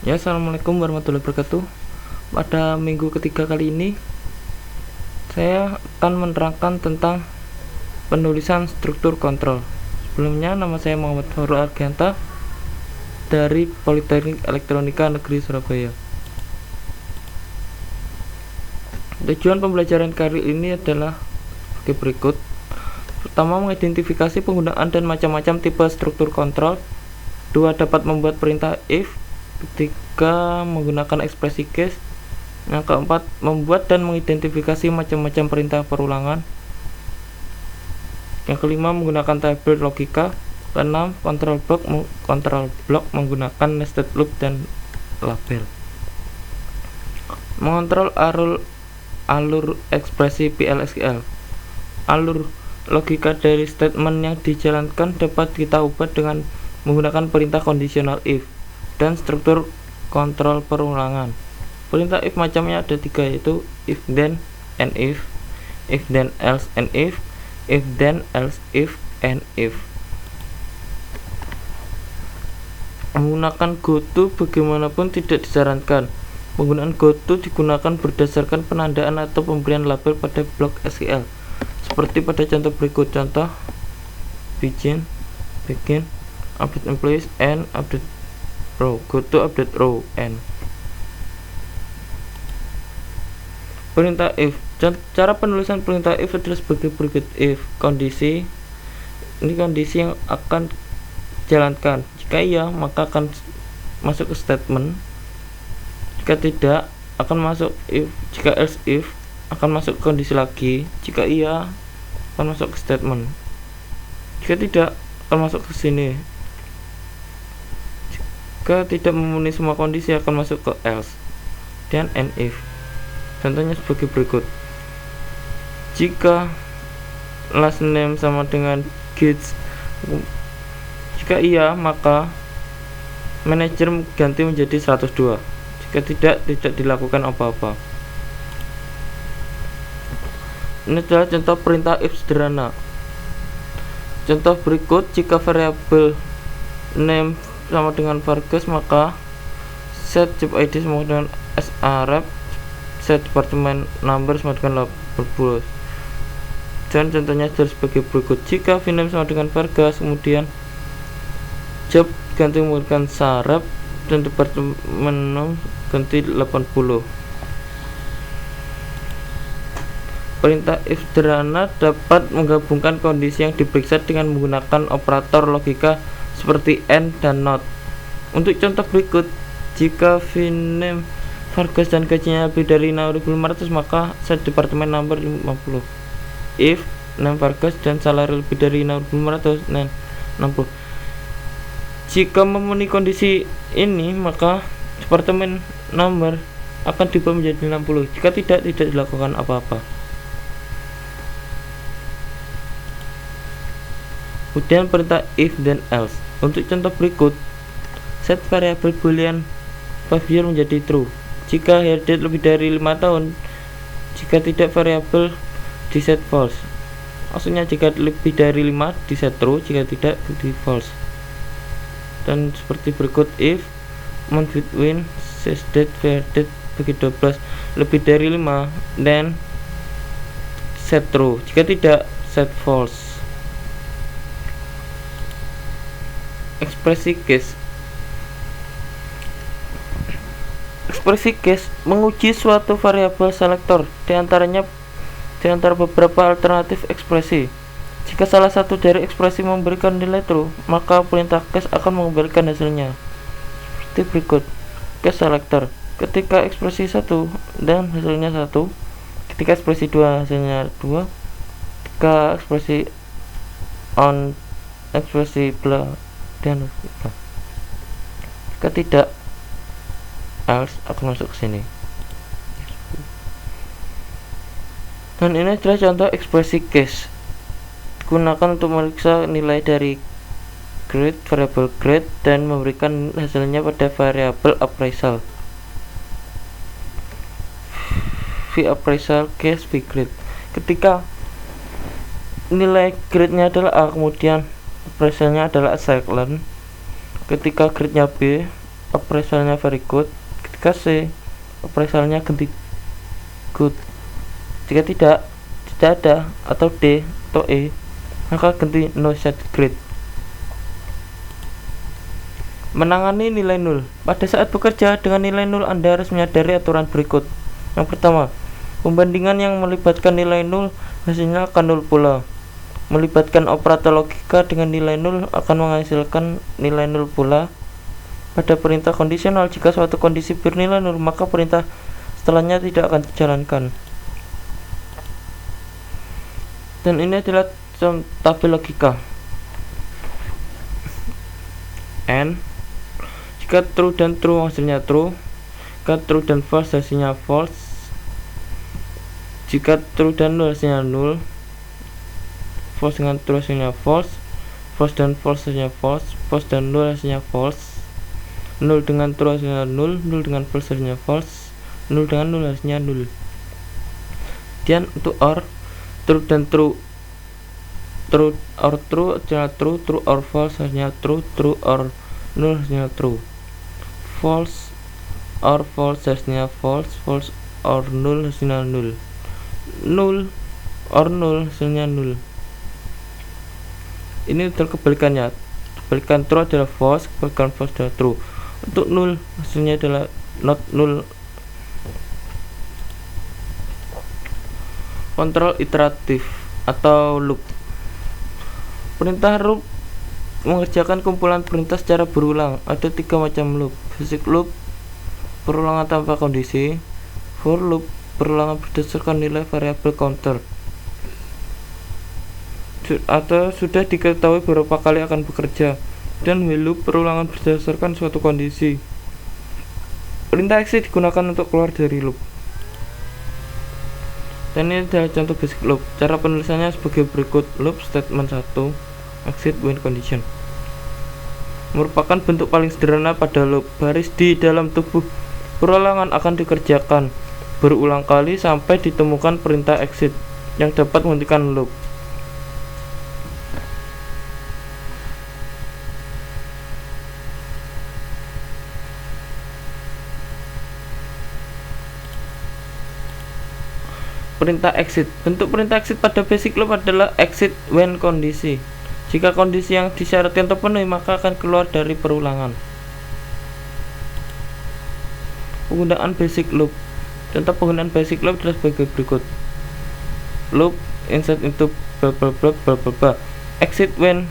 Ya, assalamualaikum warahmatullahi wabarakatuh. Pada minggu ketiga kali ini, saya akan menerangkan tentang penulisan struktur kontrol. Sebelumnya, nama saya Muhammad Farul Arganta dari Politeknik Elektronika Negeri Surabaya. Tujuan pembelajaran kali ini adalah sebagai berikut. Pertama, mengidentifikasi penggunaan dan macam-macam tipe struktur kontrol. Dua, dapat membuat perintah if. Ketiga, menggunakan ekspresi case. Yang keempat, membuat dan mengidentifikasi macam-macam perintah perulangan. Yang kelima, menggunakan tabel logika. Keenam, control block menggunakan nested loop dan label. Mengontrol alur ekspresi PLSQL. Alur logika dari statement yang dijalankan dapat kita ubah dengan menggunakan perintah conditional if dan struktur kontrol perulangan. Perintah if macamnya ada tiga, yaitu if then and if then else and if then else if and if. Menggunakan goto bagaimanapun tidak disarankan. Penggunaan goto digunakan berdasarkan penandaan atau pemberian label pada blok SQL, seperti pada contoh berikut. Contoh: begin, update employees, and update row. Goto update row and. Perintah if. Cara penulisan perintah if adalah sebagai berikut. If kondisi, ini kondisi yang akan dijalankan. Jika iya, maka akan masuk ke statement. Jika tidak, akan masuk if. Jika else if, akan masuk ke kondisi lagi. Jika iya, akan masuk ke statement. Jika tidak, akan masuk ke sini. Jika tidak memenuhi semua kondisi, akan masuk ke else dan and if. Contohnya sebagai berikut. Jika last name sama dengan Gates, jika iya, maka manajer ganti menjadi 102. Jika tidak dilakukan apa-apa. Ini adalah contoh perintah if sederhana. Contoh berikut: jika variabel name sama dengan Vargas, maka set job ID sama dengan sref, set department number sama dengan 18. Dan contohnya adalah sebagai berikut. Jika vname sama dengan Vargas, kemudian job ganti menggunakan sref dan departemen ganti 80. Perintah if sederhana dapat menggabungkan kondisi yang diperiksa dengan menggunakan operator logika seperti and dan not. Untuk contoh berikut, jika vname Vargas dan gajinya lebih dari 6.500, maka set departemen number 50. If name Vargas dan salary lebih dari 6.500, 60. Jika memenuhi kondisi ini, maka departemen number akan diubah menjadi 60. Jika tidak dilakukan apa-apa. Kemudian perintah if then else. Untuk contoh berikut, set variabel boolean 5 year menjadi true jika hair date lebih dari 5 tahun. Jika tidak, variabel di set false. Maksudnya jika lebih dari 5 di set true, jika tidak di false. Dan seperti berikut: if month between sales date fair date bagi 12 lebih dari 5, then set true. Jika tidak, set false. Ekspresi case. Ekspresi case menguji suatu variabel selektor di antara beberapa alternatif ekspresi. Jika salah satu dari ekspresi memberikan nilai true, maka perintah case akan mengembalikan hasilnya. Seperti berikut. Case selector. Ketika ekspresi 1 dan hasilnya 1, ketika ekspresi 2 hasilnya 2, ketika ekspresi on ekspresi bla dan bla. Jika tidak, else akan masuk ke sini. Dan ini adalah contoh ekspresi case. Gunakan untuk memeriksa nilai dari grade, variabel grade, dan memberikan hasilnya pada variabel appraisal. V appraisal case V grade. Ketika nilai grade-nya adalah A, kemudian appraisalnya adalah excellent. Ketika grade-nya B, appraisalnya very good. Ketika C, appraisalnya ganti good. Jika tidak ada, atau D atau E, maka ganti no set grade. Menangani nilai nul. Pada saat bekerja dengan nilai nul, Anda harus menyadari aturan berikut. Yang pertama, pembandingan yang melibatkan nilai nul hasilnya akan nul pula. Melibatkan operator logika dengan nilai nul akan menghasilkan nilai nul pula. Pada perintah kondisional, jika suatu kondisi bernilai nul, maka perintah setelahnya tidak akan dijalankan. Dan ini adalah tabel logika. N, jika true dan true hasilnya true, jika true dan false hasilnya false, jika true dan null hasilnya null, false dengan true hasilnya false, false dan false hasilnya false, false dan null hasilnya false, null dengan true hasilnya null, null dengan false hasilnya false, null dengan null hasilnya null. Kemudian untuk OR, true dan true, true or true hasilnya true, true or false hasilnya true, true or null hasilnya true, false or false hasilnya false, false or null hasilnya null, null or null hasilnya null. Ini betul kebalikannya. Kebalikan true adalah false, kebalikan false adalah true. Untuk null hasilnya adalah not null. Kontrol iteratif atau loop. Perintah loop mengerjakan kumpulan perintah secara berulang. Ada 3 macam loop: basic loop, perulangan tanpa kondisi; for loop, perulangan berdasarkan nilai variabel counter, atau sudah diketahui berapa kali akan bekerja; dan while loop, perulangan berdasarkan suatu kondisi. Perintah exit digunakan untuk keluar dari loop. Dan ini adalah contoh basic loop. Cara penulisannya sebagai berikut: loop statement 1, exit when condition. Merupakan bentuk paling sederhana pada loop. Baris di dalam tubuh perulangan akan dikerjakan berulang kali sampai ditemukan perintah exit yang dapat menghentikan loop. Perintah exit. Bentuk perintah exit pada basic loop adalah exit when kondisi. Jika kondisi yang disyaratkan terpenuhi, maka akan keluar dari perulangan. Penggunaan basic loop. Contoh penggunaan basic loop adalah sebagai berikut: loop insert into blah blah blah blah blah blah. Exit when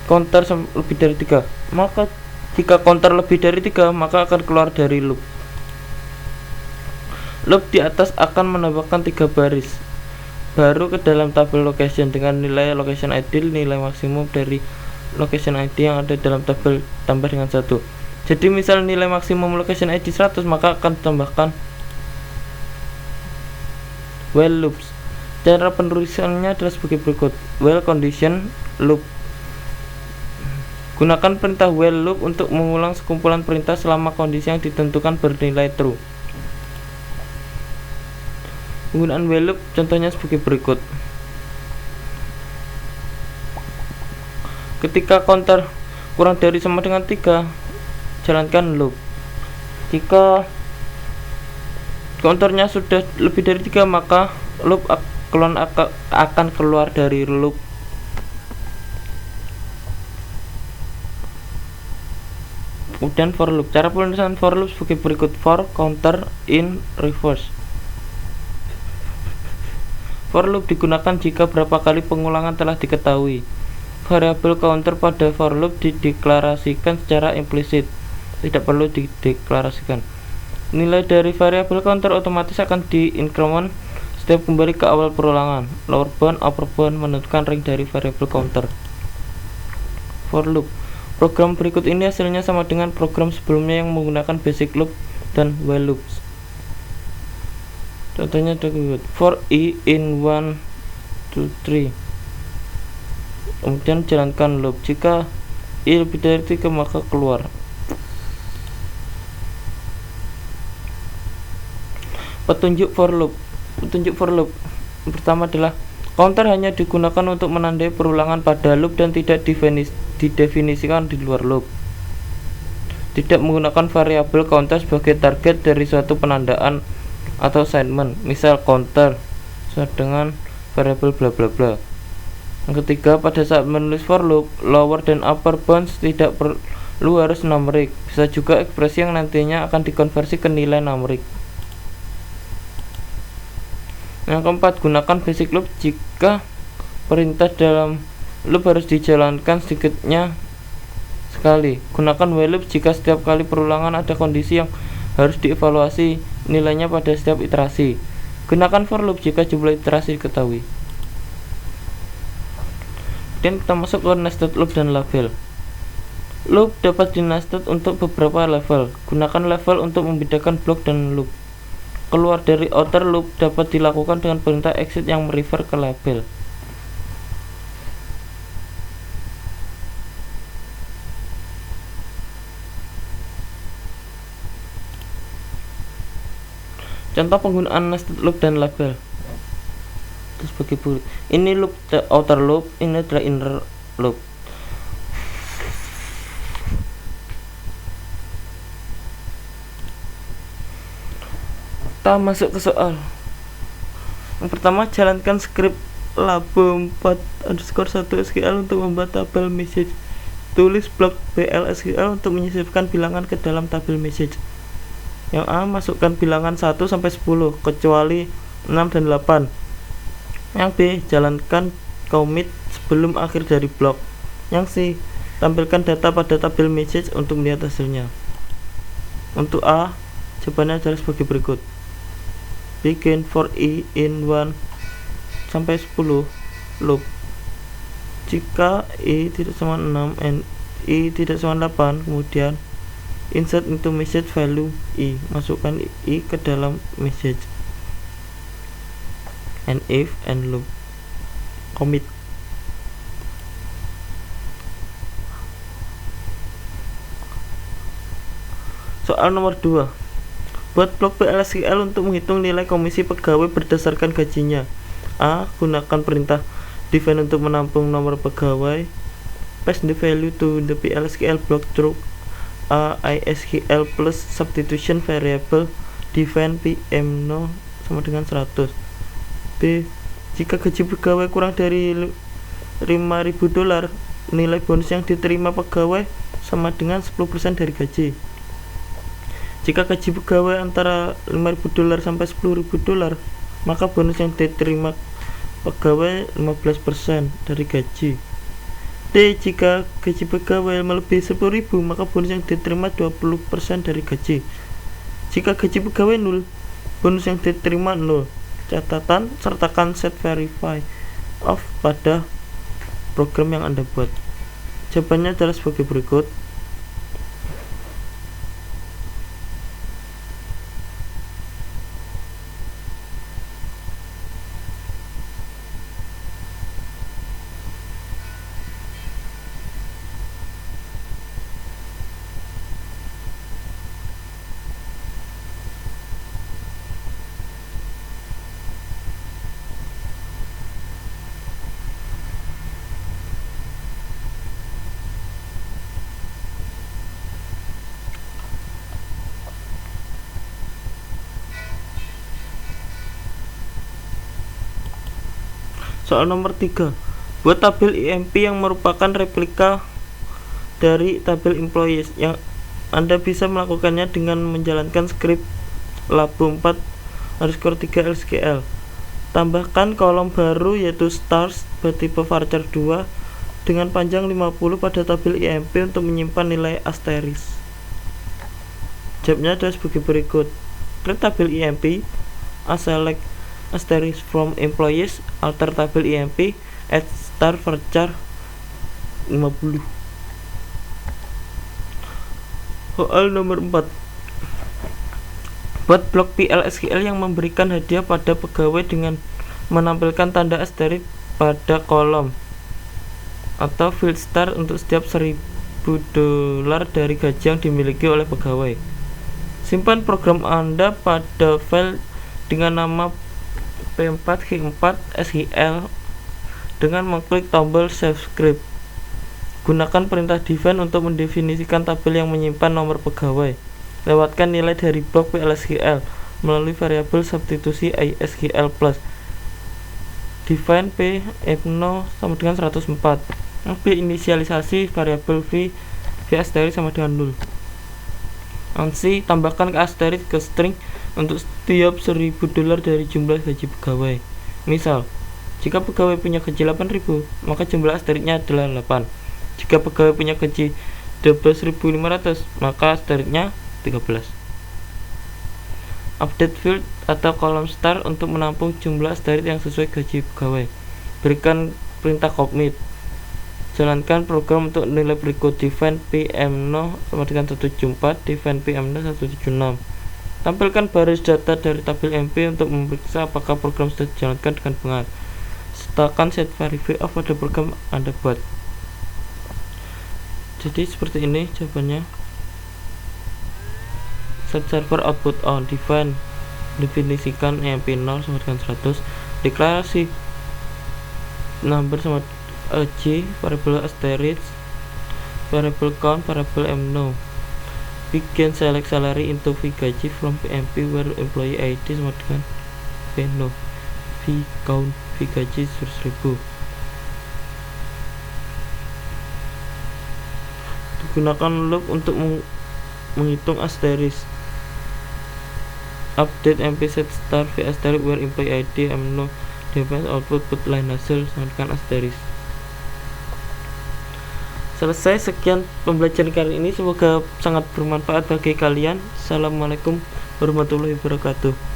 counter lebih dari 3. Maka jika counter lebih dari 3, maka akan keluar dari loop. Loop di atas akan menambahkan 3 baris baru ke dalam tabel location dengan nilai location ID, nilai maksimum dari location ID yang ada dalam tabel tambah dengan 1. Jadi misal nilai maksimum location ID 100, maka akan ditambahkan while loops. Cara penulisannya adalah sebagai berikut: while condition loop. Gunakan perintah while loop untuk mengulang sekumpulan perintah selama kondisi yang ditentukan bernilai true. Penggunaan while loop contohnya sebagai berikut: ketika counter kurang dari sama dengan 3, jalankan loop. Jika counternya sudah lebih dari 3, maka loop akan keluar dari loop. Kemudian for loop. Cara penulisan for loop sebagai berikut: for counter in reverse. For loop digunakan jika berapa kali pengulangan telah diketahui. Variabel counter pada for loop dideklarasikan secara implisit, tidak perlu dideklarasikan. Nilai dari variabel counter otomatis akan diincrement setiap kembali ke awal perulangan. Lower bound, upper bound menentukan range dari variabel counter. For loop. Program berikut ini hasilnya sama dengan program sebelumnya yang menggunakan basic loop dan while loops. Contohnya berikut: for i in 1 2 3. Kemudian jalankan loop. Jika i lebih dari 3, maka keluar. Petunjuk for loop. Petunjuk for loop pertama adalah counter hanya digunakan untuk menandai perulangan pada loop dan tidak didefinisikan di luar loop. Tidak menggunakan variabel counter sebagai target dari suatu penandaan atau assignment, misal counter dengan variabel bla bla bla. Yang ketiga, pada saat menulis for loop, lower dan upper bounds tidak perlu harus numerik, bisa juga ekspresi yang nantinya akan dikonversi ke nilai numerik. Yang keempat, gunakan basic loop jika perintah dalam loop harus dijalankan sedikitnya sekali. Gunakan while loop jika setiap kali perulangan ada kondisi yang harus dievaluasi nilainya pada setiap iterasi. Gunakan for loop jika jumlah iterasi diketahui. Kemudian kita masuk ke nested loop dan label. Loop dapat di nested untuk beberapa level. Gunakan level untuk membedakan blok dan loop. Keluar dari outer loop dapat dilakukan dengan perintah exit yang merefer ke label. Contoh penggunaan nested loop dan label. Terus sebagai berikut. Ini loop outer loop, ini adalah inner loop. Kita masuk ke soal. Yang pertama, jalankan script labo4_1SQL untuk membuat tabel message. Tulis blok BL_SQL untuk menyisipkan bilangan ke dalam tabel message. Yang A, masukkan bilangan 1 sampai 10 kecuali 6 dan 8. Yang B, jalankan commit sebelum akhir dari blok. Yang C, tampilkan data pada tabel message untuk melihat hasilnya. Untuk A, jawabannya adalah sebagai berikut. Begin for i in 1 sampai 10 loop. Jika i tidak sama 6 and i tidak sama 8, kemudian insert into message value i, masukkan i ke dalam message. And if and loop commit. Soal nomor 2. Buat blok BL_SQL untuk menghitung nilai komisi pegawai berdasarkan gajinya. A, gunakan perintah define untuk menampung nomor pegawai. Paste the value to the BL_SQL block through AISQL plus substitution variable define PM0 sama dengan 100. B, jika gaji pegawai kurang dari $5.000, nilai bonus yang diterima pegawai sama dengan 10% dari gaji. Jika gaji pegawai antara $5.000 sampai $10.000, maka bonus yang diterima pegawai 15% dari gaji. D, jika gaji pegawai melebihi 10.000, maka bonus yang diterima 20% dari gaji. Jika gaji pegawai 0, bonus yang diterima 0. Catatan, sertakan set verify off pada program yang Anda buat. Jawabannya adalah sebagai berikut. Soal nomor 3. Buat tabel IMP yang merupakan replika dari tabel employees. Yang Anda bisa melakukannya dengan menjalankan script labo4_3SQL. Tambahkan kolom baru yaitu stars bertipe varchar 2 dengan panjang 50 pada tabel IMP untuk menyimpan nilai asterisk. Jawabnya adalah sebagai berikut. Create tabel IMP, select asterisk from employees, alter tabel IMP, add star varchar 50. Soal nomor 4. Buat blok PL_SQL yang memberikan hadiah pada pegawai dengan menampilkan tanda asterisk pada kolom atau field star untuk setiap $1.000 dari gaji yang dimiliki oleh pegawai. Simpan program Anda pada file dengan nama p4g4sql dengan mengklik tombol save script. Gunakan perintah define untuk mendefinisikan tabel yang menyimpan nomor pegawai. Lewatkan nilai dari blok PLSQL melalui variabel substitusi ISQL plus. Define P M0 sama dengan 104. B inisialisasi variabel V asterisk sama dengan 0. C tambahkan ke asterisk ke string untuk setiap $1.000 dari jumlah gaji pegawai. Misal, jika pegawai punya gaji 8.000, maka jumlah asterisknya adalah 8. Jika pegawai punya gaji 12.500, maka asterisknya 13. Update field atau kolom star untuk menampung jumlah asterisk yang sesuai gaji pegawai. Berikan perintah commit. Jalankan program untuk nilai berikut. Define PM0 sama dengan 174, define PM0 176. Tampilkan baris data dari tabel MP untuk memeriksa apakah program sudah dijalankan dengan benar. Sertakan set verify off pada program Anda buat. Jadi seperti ini jawabannya. Set server output on. Define, definisikan MP0 sama dengan 100. Deklarasi number sama G, variable asterisk, variable count, variable M0. Begin select salary into V gaji from PMP where employee ID sama dengan V0. V count, V gaji 100.000. Gunakan loop untuk menghitung asterisk. Update MP set star V asterisk where employee ID M0 define output put line hasil sama dengan asterisk. Selesai. Sekian pembelajaran kali ini, semoga sangat bermanfaat bagi kalian. Assalamualaikum warahmatullahi wabarakatuh.